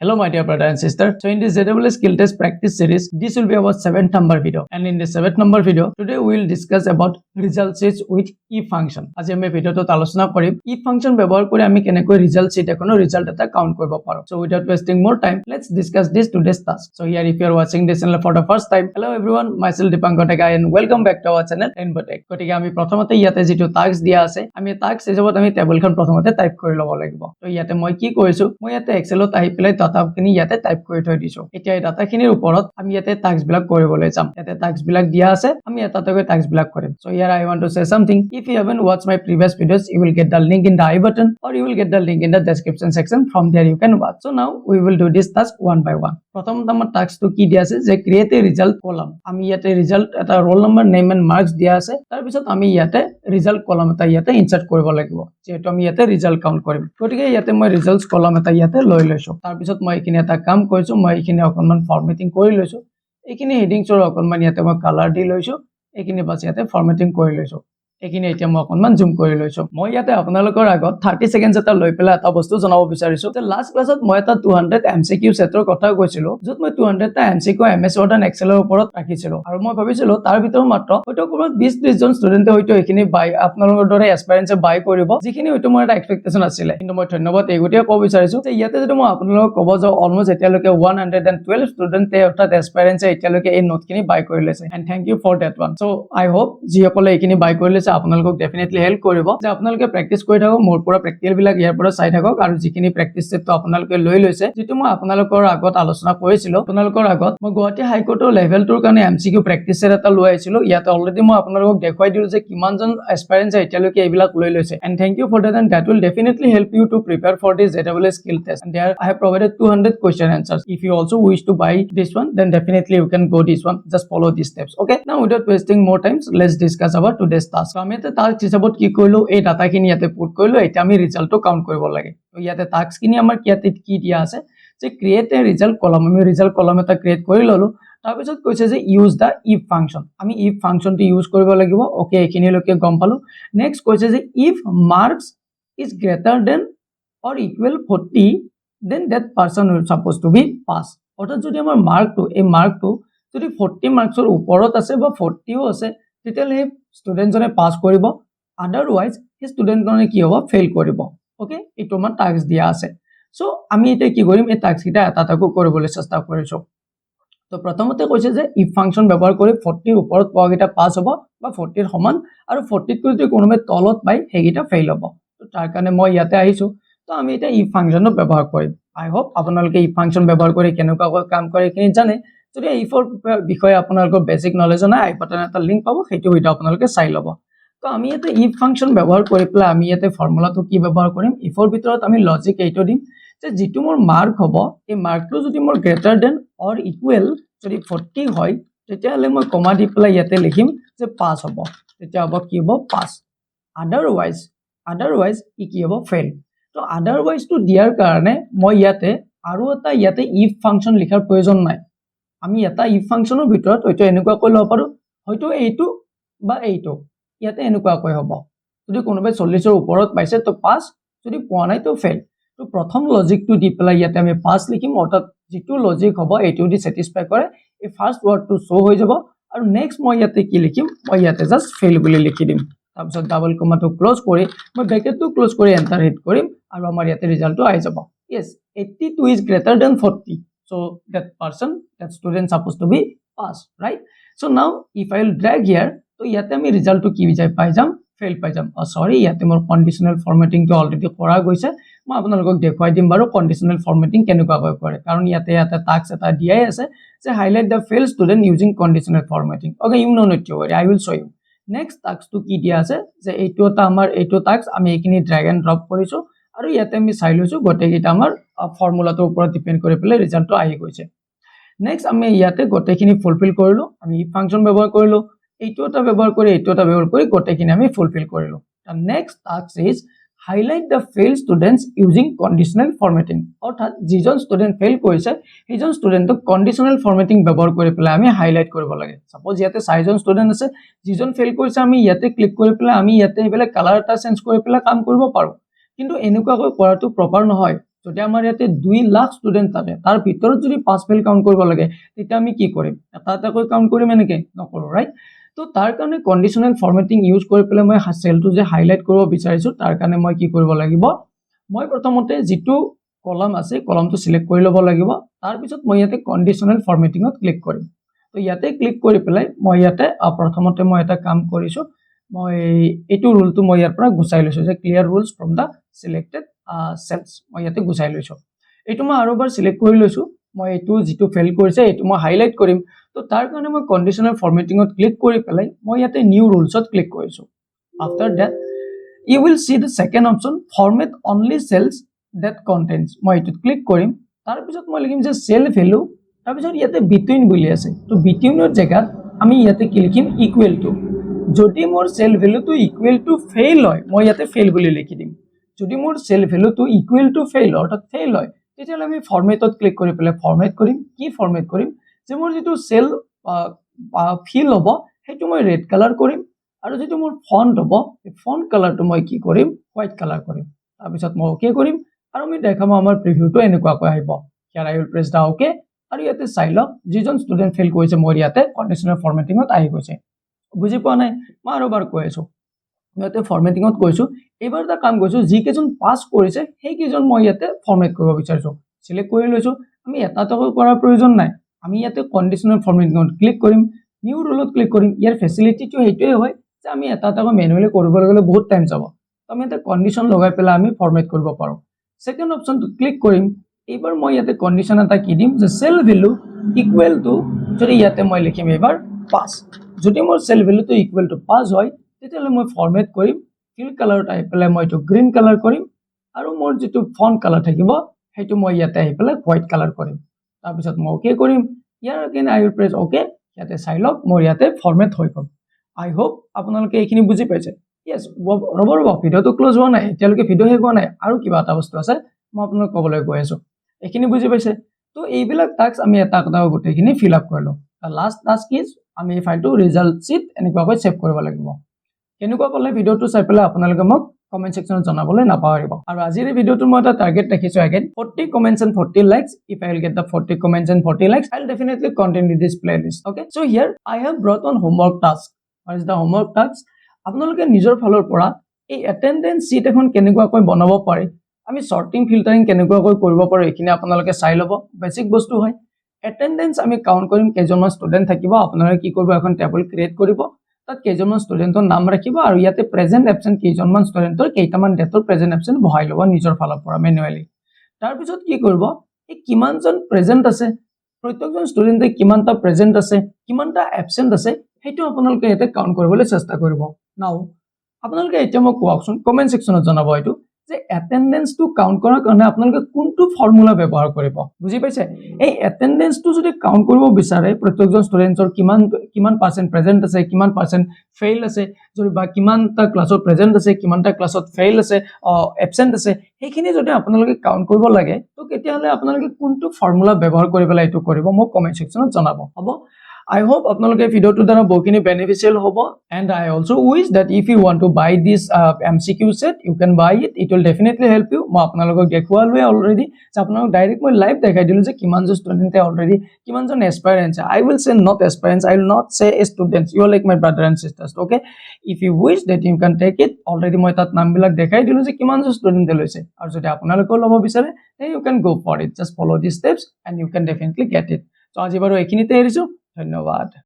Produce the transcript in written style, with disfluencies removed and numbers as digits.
Hello my dear brother and sister. So in this JAA skill test practice series, this will be our 7th number video. And in the 7th number video, today we will discuss about result sheets with if function. আজি আমি ভিডিওটো আলোচনা কৰিম if function ব্যৱহাৰ কৰি আমি কেনেকৈ result sheet এখনৰ result এটা count কৰিব পাৰো. So without wasting more time, let's discuss this today's task. So here if you are watching this channel for the first time, hello everyone, myself Dipankar and welcome back to our channel Inbotech. গতিকে আমি প্ৰথমতে ইয়াতে যেটো task দিয়া আছে, আমি task হিচাপত আমি টেবুলখন প্ৰথমতে টাইপ কৰি ল'ব লাগিব। তো ইয়াতে মই কি কৰিছো, মই ইয়াতে এক্সেলত আহি পেলাই ডাটাখিনি ইয়াতে টাইপ কৰি থৈ দিছো। এতিয়া এই ডাটাখিনিৰ ওপৰত আমি ইয়াতে টাস্ক বিলাক কৰিবলৈ যাম। ইয়াতে টাস্ক বিলাক দিয়া আছে, আমি এটাকৈ টাস্ক বিলাক কৰিম। So here I want to say something. If you haven't watched my previous videos, you will get the link in the I button or you will get the link in the description section. From there you can watch. So now we will do this task one by one. প্ৰথমত আমাৰ টাস্কটো কি দিয়া আছে যে create এ result column. আমি ইয়াতে result এটা roll number name and marks দিয়া আছে। তাৰ পিছত আমি ইয়াতে ৰিজাল্ট কলাম এটা ইয়াতে ইনসাৰ্ট কৰিব লাগিব, যেহেতু আমি ইয়াতে ৰিজাল্ট কাউন্ট কৰিম। গতিকে ইয়াতে মই ৰিজাল্টস কলাম এটা ইয়াতে লৈ লৈছো। তাৰ পিছত মই এখিনি এটা কাম কৰিছো, মই এখিনি অকনমান ফৰমেটিং কৰি লৈছো। এখিনি হেডিংছৰ অকনমান ইয়াতে মই কালাৰ দি লৈছো, এখিনি বাছ ইয়াতে ফৰমেটিং কৰি লৈছো। এখিনি এতিয়া মই অকনমান জুম কৰি লৈছো। মই ইয়াতে আপোনালোকৰ আগত 30 সেকেন্ডছ এটা লৈ পেলাই এটা বস্তু জনাব বিচাৰিছো যে লাষ্ট ক্লাছত মই এটা 200 এমসিকিউ সেটৰ কথা কৈছিলো, যত মই 200 টা এমসিকিউ এমএস ওয়াৰ্ড এণ্ড এক্সেলৰ ওপৰত ৰাখিছিলো। আৰু মই ভাবিছিলো তাৰ ভিতৰত মাত্ৰ হয়তো কোনোবা 20-30 জন ষ্টুডেন্টে হয়তো এখিনি বাই আপোনালোকৰ দৰে এক্সপেৰিয়েন্সে বাই কৰিব, যিখিনি হয়তো মোৰ এটা এক্সপেক্টেশন আছিল। কিন্তু মই ধন্যবাদ এইগুটিয়ে ক'ব বিচাৰিছো যে ইয়াতে যদি মই আপোনালোকক ক'ব যাওঁ অলমোষ্ট এতিয়ালৈকে 112 ষ্টুডেন্টে অৰ্থাৎ এক্সপেৰিয়েন্সে এতিয়ালৈকে এই নোটখিনি বাই কৰি লৈছে। And thank you for that one. So I hope যিসকলে এইখিনি বাই কৰি লৈছে আপোনালোকক ডেফিনেটলি হেল্প কৰিব যে আপোনালোকে প্ৰেক্টিস কৰি থাকক, মোৰ পৰা প্ৰেক্টিকেল বিলাক ইয়াৰ পৰা চাই থাকক। আৰু যিখিনি প্ৰেক্টিস সেটটো আপোনালোকে লৈ লৈছে, যেটো মই আপোনালোকৰ আগত আলোচনা কৰিছিলো, আপোনালোকৰ আগত মই গুৱাহাটী হাইকোৰ্টৰ লেভেলটোৰ কাৰণে এমসিকিউ প্ৰেক্টিস সেট এটা লৈ আহিছিলো। ইয়াতে অলৰেডি মই আপোনালোকক দেখুৱাই দিলো যে কিমানজন এক্সপেৰিয়েন্সে এতিয়ালৈকে এইবিলাক লৈ লৈছে। And thank you for that, and that will definitely help you to prepare for this JAA skill test. And there I have provided 200 question answers. If you also wish to buy this one, then definitely you can go this one. Just follow these steps. Okay, now without wasting more time, let's discuss about today's task. So আমি এটা task হিচাপত কি কৰিলো, এই ডাটাখিনি ইয়াতে put কৰিলো। এতিয়া আমি ৰিজাল্টটো কাউন্ট কৰিব লাগে। তো ইয়াতে টাস্কখিনি আমাৰ ইয়াতে কি দিয়া আছে যে ক্ৰিয়েট এ ৰিজাল্ট কলাম। আমি ৰিজাল্ট কলাম এটা ক্ৰিয়েট কৰি ললো। তাৰ পিছত কৈছে যে ইউজ দা ইফ ফাংচন। আমি ইফ ফাংচনটো ইউজ কৰিব লাগিব। ওকে, এইখিনিলৈকে গম পালো। নেক্সট কৈছে যে if marks is greater than or equal 40, then that person will supposed to be pass. অৰ্থাৎ যদি আমাৰ মাৰ্কটো এই মাৰ্কটো যদি 40 মাৰ্কছৰ ওপৰত আছে বা 40ও আছে, তেতিয়াহ'লে এই ষ্টুডেণ্টজনে পাছ কৰিব। আদাৰৱাইজ সেই ষ্টুডেণ্টজনে কি হ'ব, ফেইল কৰিব। ওকে, এইটো আমাৰ টাস্ক দিয়া আছে। সো আমি এতিয়া কি কৰিম, এই টাস্ককেইটা এটা এটাকৈ কৰিবলৈ চেষ্টা কৰিছো। তো প্ৰথমতে কৈছে যে ইফ ফাংচন ব্যৱহাৰ কৰি 40 ৰ ওপৰত পোৱাকেইটা পাছ হ'ব বা 40 ৰ সমান, আৰু 40 তকৈ যদি কোনোবাই তলত পায় সেইকেইটা ফেইল হ'ব। তো তাৰ কাৰণে মই ইয়াতে আহিছো। তো আমি এটা ইফ ফাংচনটো ব্যৱহাৰ কৰিম। আই হোপ আপোনালোকে ইফ ফাংচন ব্যৱহাৰ কৰি কেনেকুৱাকৈ কাম কৰে এইখিনি জানে। যদি ইফৰ বিষয়ে আপোনালোকৰ বেসিক নলেজ নাই, আই বাটন এটা লিংক পাব, সেইটো ভিডিও আপোনালোকে চাই ল'ব। তো আমি ইয়াতে ইফ ফাংচন ব্যৱহাৰ কৰি পেলাই আমি ইয়াতে ফৰ্মুলাটো কি ব্যৱহাৰ কৰিম, ইফৰ ভিতৰত আমি লজিক এইটো দিম যে যিটো মোৰ মাৰ্ক হ'ব, এই মাৰ্কটো যদি মোৰ গ্ৰেটাৰ দেন অৰ ইকুৱেল যদি 40 হয়, তেতিয়াহ'লে মই কমা দি পেলাই ইয়াতে লিখিম যে পাছ হ'ব। তেতিয়া হ'ব কি হ'ব, পাছ। আদাৰৱাইজ ই কি হ'ব, ফেইল। তো আদাৰৱাইজ টু দিয়াৰ কাৰণে মই ইয়াতে আৰু এটা ইয়াতে ইফ ফাংচন লিখাৰ প্ৰয়োজন নাই। আমি এটা ইফ ফাংচনৰ ভিতৰত হয়তো এনেকুৱাকৈ ল'ব পাৰো, হয়তো এইটো বা এইটো ইয়াতে এনেকুৱাকৈ হ'ব। যদি কোনোবাই 40ৰ ওপৰত পাইছে তো পাছ, যদি পোৱা নাই তো ফেইল। তো প্ৰথম লজিকটো দি পেলাই ইয়াতে আমি পাছ লিখিম, অৰ্থাৎ যিটো লজিক হ'ব এইটো দি স্যাটিসফাই কৰে এই ফাৰ্স্ট ওয়াৰ্ডটো শো হৈ যাব। আৰু নেক্সট মই ইয়াতে কি লিখিম, মই ইয়াতে জাস্ট ফেইল বুলি লিখি দিম। তাৰপিছত ডাবল কমাটো ক্লোজ কৰি মই ব্ৰেকেটটো ক্লোজ কৰি এন্টাৰ হিট কৰিম, আৰু আমাৰ ইয়াতে ৰিজাল্টটো আহি যাব। yes, 82 is greater than 40, so that student supposed to be pass, right? So now if I will drag here, তো ইয়াতে আমি ৰিজাল্টটো কি পাই যাম, ফেইল পাই যাম। সৰি, ইয়াতে মোৰ কন্ডিশনাল ফৰমেটিংটো অলৰেডি কৰা গৈছে। মই আপোনালোকক দেখুৱাই দিম বাৰু কন্ডিশনাল ফৰমেটিং কেনেকুৱাকৈ কৰে, কাৰণ ইয়াতে টাস্ক এটা দিয়াই আছে যে highlight the fail student using conditional formatting. Okay, you know not to worry, I will show you. Next টাস্কটো কি দিয়া আছে যে এইটো এটা আমাৰ এইটো টাস্ক আমি এইখিনি ড্ৰেগ এণ্ড ড্ৰপ কৰিছো, আৰু ইয়াতে আমি চাই লৈছো গোটেইকেইটা আমাৰ ফৰ্মুলাটোৰ ওপৰত ডিপেন্ড কৰি পেলাই ৰিজাল্টটো আহি গৈছে। নেক্সট আমি ইয়াতে গোটেইখিনি ফুলফিল কৰিলো। আমি ইফ ফাংচন ব্যৱহাৰ কৰিলো, এইটো এটা ব্যৱহাৰ কৰি এইটো এটা ব্যৱহাৰ কৰি গোটেইখিনি আমি ফুলফিল কৰিলো। The next task is highlight the fail students using conditional formatting. অৰ্থাৎ যিজন ষ্টুডেণ্ট ফেইল কৰিছে সেইজন ষ্টুডেণ্টক কন্ডিশনাল ফৰমেটিং ব্যৱহাৰ কৰি পেলাই আমি হাইলাইট কৰিব লাগে। সাপোজ ইয়াতে 4জন ষ্টুডেণ্ট আছে, যিজন ফেইল কৰিছে আমি ইয়াতে ক্লিক কৰি পেলাই আমি ইয়াতে এইবিলাক কালাৰ এটা চেঞ্জ কৰি পেলাই কাম কৰিব পাৰো। কিন্তু এনেকুৱাকৈ কৰাটো প্ৰপাৰ নহয়। যদি আমাৰ ইয়াতে 2 লাখ ষ্টুডেন্ট থাকে তাৰ ভিতৰত যদি পাছ ফেল কাউন্ট কৰিব লাগে তেতিয়া আমি কি কৰিম এটা এটাকৈ কাউন্ট কৰিম এনেকে নকৰো ৰাইট তো তাৰ কাৰণে কন্ডিশনাল ফৰমেটিং ইউজ কৰি পেলাই মই সেলটো যে হাইলাইট কৰিব বিচাৰিছো তাৰ কাৰণে মই কি কৰিব লাগিব মই প্ৰথমতে যেটো কলাম আছে কলামটো সিলেক্ট কৰি ল'ব লাগিব তাৰ পিছত মই ইয়াতে কন্ডিশনাল ফৰমেটিংত ক্লিক কৰিম তো ইয়াতে ক্লিক কৰি পেলাই মই ইয়াতে প্ৰথমতে মই এটা কাম কৰিছো মই এটো ৰুলটো মই ইয়াৰ পৰা গুচাই লৈছো যে clear rules from da selected cells মই ইয়াতে গুচাই লৈছো এটো মই আৰু এবাৰ সিলেক্ট কৰি লৈছো মই এটো যেটো ফেল কৰিছে এটো মই হাইলাইট কৰিম তো তাৰ কাৰণে মই কন্ডিশনাল ফৰমেটিংত ক্লিক কৰি পেলাই মই ইয়াতে নিউ ৰুলছত ক্লিক কৰিছো after that you will see the second option format only cells that contains মই এটো ক্লিক কৰিম তাৰ পিছত মই লিখিম যে cell value তাৰ পিছত ইয়াতে between বুলি আছে তো betweenৰ জায়গাত আমি ইয়াতে কি লিখিম equal to যদি মোৰ cell value to equal to fail হয় মই ইয়াতে fail বুলি লিখি দিম যদি মোৰ cell value to equal to fail অৰ্থাৎ fail হয় তেতিয়ালে আমি ফৰমেটত ক্লিক কৰি পেলাই ফৰমেট কৰিম কি ফৰমেট কৰিম যে মোৰ যেটো cell fill হ'ব হেতু মই ৰেড কালাৰ কৰিম আৰু যেটো মোৰ ফন্ট হ'ব এই ফন্ট কালাৰটো মই কি কৰিম হোৱাইট কালাৰ কৰিম তাৰ পিছত মই ওকে কৰিম আৰু আমি দেখাম আমাৰ প্ৰিভিউটো এনেকুৱাকৈ আহিব here I will press the okay আৰু ইয়াতে চাই লওক যিজন ষ্টুডেন্ট ফেল কৰিছে মোৰ ইয়াতে কন্ডিশনাল ফৰমেটিংত আহি গৈছে বুজি পোৱা নাই মই আৰু বাৰ কৈ আছো ইয়াতে ফৰমেটিংত কৈছো এবাৰ এটা কাম কৰিছো যি কেজন পাস কৰিছে সেই কেজন মই ইয়াতে ফৰমেট কৰিব বিচাৰিছো সিলেক্ট কৰি লৈছো আমি এটা টক কৰাৰ প্ৰয়োজন নাই আমি ইয়াতে কন্ডিশনাল ফৰমেটিংত ক্লিক কৰিম নিউ ৰুলত ক্লিক কৰিম ইয়াৰ ফেসিলিটিটো হেইটোই হয় যে আমি এটা এটাকৈ ম্যানুয়ালি কৰিব গলে বহুত টাইম যাব তো আমি এটা কন্ডিশন লগাই পেলাই আমি ফৰমেট কৰিব পাৰো সেকেন্ড অপশনটো ক্লিক কৰিম এবাৰ মই ইয়াতে কন্ডিশন এটা কি দিম যে সেল ভ্যালু ইকুৱেল টু যদি ইয়াতে মই লিখিম এবাৰ পাস যদি মোৰ সেল ভ্যালুটো ইকুৱেল টু পাস হয় তেতিয়ালে মই ফৰমেট কৰিম ফিল কালাৰ টাইপ পেলাই মই এটো গ্ৰীন কালাৰ কৰিম আৰু মোৰ যেটো ফন্ট কালাৰ থাকিব হেতু মই ইয়াতে আহি পেলাই হোৱাইট কালাৰ কৰিম তাৰ পিছত মই ওকে কৰিম ইয়াৰ again I will press okay ইয়াতে চাই লওক মোৰ ইয়াতে ফৰমেট হৈ গল I hope আপোনালোকে এইখিনি বুজি পাইছে yes ৰবৰ ভিডিওটো ক্লোজ হোৱা নাই এতিয়ালৈকে ভিডিও শেষ হোৱা নাই আৰু কিবা এটা বস্তু আছে মই আপোনাক ক'বলৈ গৈ আছো এইখিনি বুজি পাইছে তো এইবিলাক টাস্ক আমি এটা এটা গোটেইখিনি ফিল আপ কৰিলো লাষ্ট টাস্ক ইজ আমি এই ফাইলটো ৰিজাল্ট শীট এনেকুৱাকৈ সেভ কৰিব লাগিব কেনেকুৱা ক'লে ভিডিওটো চাই পেলাই আপোনালোকে মোক কমেন্ট সেকশনত জনাবলৈ নাপাহৰিব আৰু আজিৰ এই ভিডিওটো মই এটা টাৰ্গেট ৰাখিছো again 40 comments and 40 likes if I will get the 40 comments and 40 likes I'll definitely continue this playlist okay so here I have brought on homework task what is the homework task আপোনালোকে নিজৰ ফালৰ পৰা এই attendance sheet এখন কেনেকুৱাকৈ বনাব পাৰে আমি সৰ্টিং ফিল্টাৰিং কেনেকুৱাকৈ কৰিব পাৰো এখিনি আপোনালোকে চাই লব বেসিক বস্তু হয় অ্যাটেন্ডেন্স আমি কাউন্ট কৰিম কেজনমান ষ্টুডেন্ট থাকিব আপোনালোকে কি কৰিব এখন টেবল ক্ৰিয়েট কৰিব তাত কেজনমান ষ্টুডেন্টৰ নাম ৰাখিব আৰু ইয়াতে প্ৰেজেন্ট এবসেন্ট কেজনমান ষ্টুডেন্টৰ কেইটামান ডেটৰ প্ৰেজেন্ট এবসেন্ট বহাই লব নিজৰ ফালৰ পৰা ম্যানুয়ালি তাৰ পিছত কি কৰিব এই কিমানজন প্ৰেজেন্ট আছে প্ৰত্যেকজন ষ্টুডেন্টে কিমানটা প্ৰেজেন্ট আছে কিমানটা এবসেন্ট আছে হেতু আপোনালোকে ইয়াতে কাউন্ট কৰিবলৈ চেষ্টা কৰিব নাও আপোনালোকে এতিয়া মোক কোৱাকচোন কমেন্ট সেকশনত জনাব এটো যে অ্যাটেন্ডেন্স টু কাউন্ট কৰাৰ কাৰণে আপোনালোকে কোনটো ফৰ্মুলা ব্যৱহাৰ কৰিব বুজি পাইছে এই অ্যাটেন্ডেন্স টু যদি কাউন্ট কৰিব বিচাৰে প্ৰত্যেকজন ষ্টুডেন্টৰ কিমান পাৰ্সেন্ট প্ৰেজেন্ট আছে কিমান পাৰ্সেন্ট ফেইল আছে যদি বা কিমানটা ক্লাছত প্ৰেজেন্ট আছে কিমানটা ক্লাছত ফেইল আছে এবসেন্ট আছে সেইখিনি যদি আপোনালোকে কাউন্ট কৰিব লাগে তো কেতিয়াহলে আপোনালোকে কোনটো ফৰ্মুলা ব্যৱহাৰ কৰি পেলাই এটো কৰিব মোক কমেন্ট সেকশনত জনাব হ'ব I hope আপোনালোকে ভিডিওটো দ্বাৰা বহুখিনি বেনিফিশিয়াল হ'ব and I also wish that if you want to buy this MCQ set you can buy it will definitely help you মই আপোনালোকক দেখুৱালোৱে অলৰেডি যে আপোনালোক ডাইৰেক্ট মই লাইভ দেখাই দিলো যে কিমানজন ষ্টুডেন্টে অলৰেডি কিমানজন এসপায়াৰেন্স I will say not aspirants I will not say students you are like my brother and sisters okay if you wish that you can take it already মই তাত নামবিলাক দেখাই দিলো যে কিমানজন ষ্টুডেন্টে লৈছে আৰু যদি আপোনালোকে ল'ব বিচাৰে then you can go for it just follow these steps and you can definitely get it so আজি বাৰু এইখিনিতে এৰিছো ধন্যবাদ